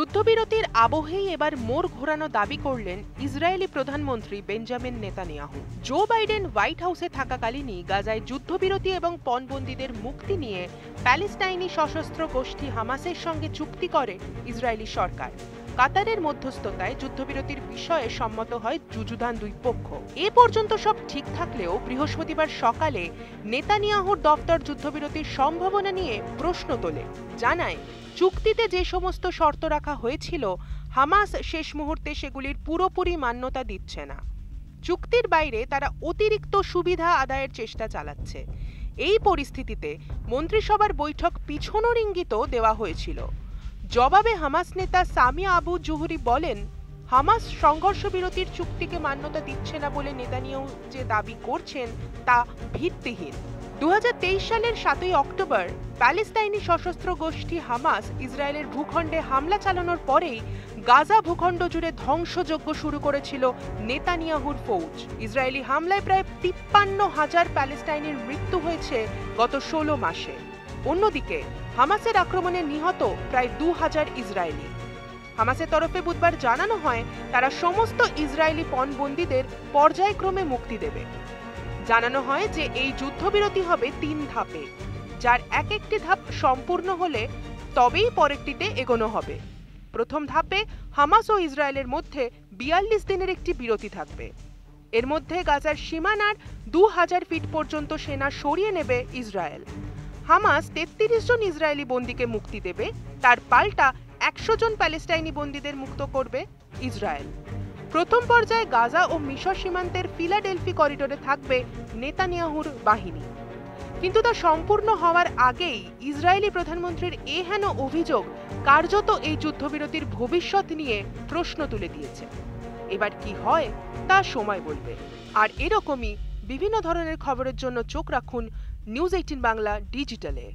যুদ্ধবিরতির আবহেই এবার মোড় ঘোরানো দাবি করলেন ইসরায়েলি প্রধানমন্ত্রী Benjamin Netanyahu. Joe Biden White হাউসে থাকাকালীনই গাজায় যুদ্ধবিরতি এবং পণবন্দীদের মুক্তি নিয়ে প্যালেস্টাইনি সশস্ত্র গোষ্ঠী হামাসের সঙ্গে চুক্তি করে ইসরায়েলি সরকার। কাতারের মধ্যস্থতায় যুদ্ধবিরতির বিষয়ে সম্মত হয় যুযুধান দুই পক্ষ। এ পর্যন্ত সব ঠিক থাকলেও বৃহস্পতিবার সকালে নেতানিয়াহুর দফতর যুদ্ধবিরতির সম্ভাবনা নিয়ে প্রশ্ন তোলে। জানায়, চুক্তিতে যে সমস্ত শর্ত রাখা হয়েছিল হামাস শেষ মুহূর্তে সেগুলির পুরোপুরি মান্যতা দিচ্ছে না। চুক্তির বাইরে তারা অতিরিক্ত সুবিধা আদায়ের চেষ্টা চালাচ্ছে। এই পরিস্থিতিতে মন্ত্রিসভার বৈঠক পিছনোর ইঙ্গিতও দেওয়া হয়েছিল। জবাবে হামাস নেতা সামি আবু জুহুরি বলেন, হামাস সংঘর্ষ বিরতির চুক্তিকে মান্যতা দিচ্ছে না বলে নেতানিয়াহু যে দাবি করছেন তা ভিত্তিহীন। 2023 সালের 7 অক্টোবর প্যালেস্টাইনি সশস্ত্র গোষ্ঠী হামাস ইসরায়েলের ভূখণ্ডে হামলা চালানোর পরেই গাজা ভূখণ্ড জুড়ে ধ্বংসযজ্ঞ শুরু করেছিল নেতানিয়াহুর ফৌজ। ইসরায়েলি হামলায় প্রায় 53,000 প্যালেস্টাইনির মৃত্যু হয়েছে গত 16 মাসে। অন্যদিকে হামাসের আক্রমণে নিহত প্রায় 2000 ইসরায়েলি। হামাসের তরফে বুধবার জানানো হয় তারা সমস্ত ইসরায়েলি পণবন্দীদের পর্যায়ক্রমে মুক্তি দেবে। জানানো হয় যে এই যুদ্ধবিরতি হবে 3 ধাপে, যার একটি ধাপ সম্পূর্ণ হলে তবেই পরেরটিতে এগোনো হবে। প্রথম ধাপে হামাস ও ইসরায়েলের মধ্যে 42 দিনের একটি বিরতি থাকবে। এর মধ্যে গাজার সীমানার 2000 ফিট পর্যন্ত সেনা সরিয়ে নেবে ইসরায়েল। হামাস 33 জন ইসরায়েলি বন্দীকে মুক্তি দেবে, তার পাল্টা 100 জন প্যালেস্টাইনি বন্দীদের মুক্ত করবে ইসরায়েল। প্রথম পর্যায়ে গাজা ও মিশর সীমান্তের ফিলাডেলফি করিডোরে থাকবে নেতানিয়াহুর বাহিনী। কিন্তু তা সম্পূর্ণ হওয়ার আগেই ইসরায়েলি প্রধানমন্ত্রীর এহেন অভিযোগ কার্যত এই যুদ্ধবিরতির ভবিষ্যৎ নিয়ে প্রশ্ন তুলে দিয়েছে। এবার কি হয় তা সময় বলবে। আর এরকমই বিভিন্ন ধরনের খবরের জন্য চোখ রাখুন নিউজ 18 বাংলা ডিজিটালে।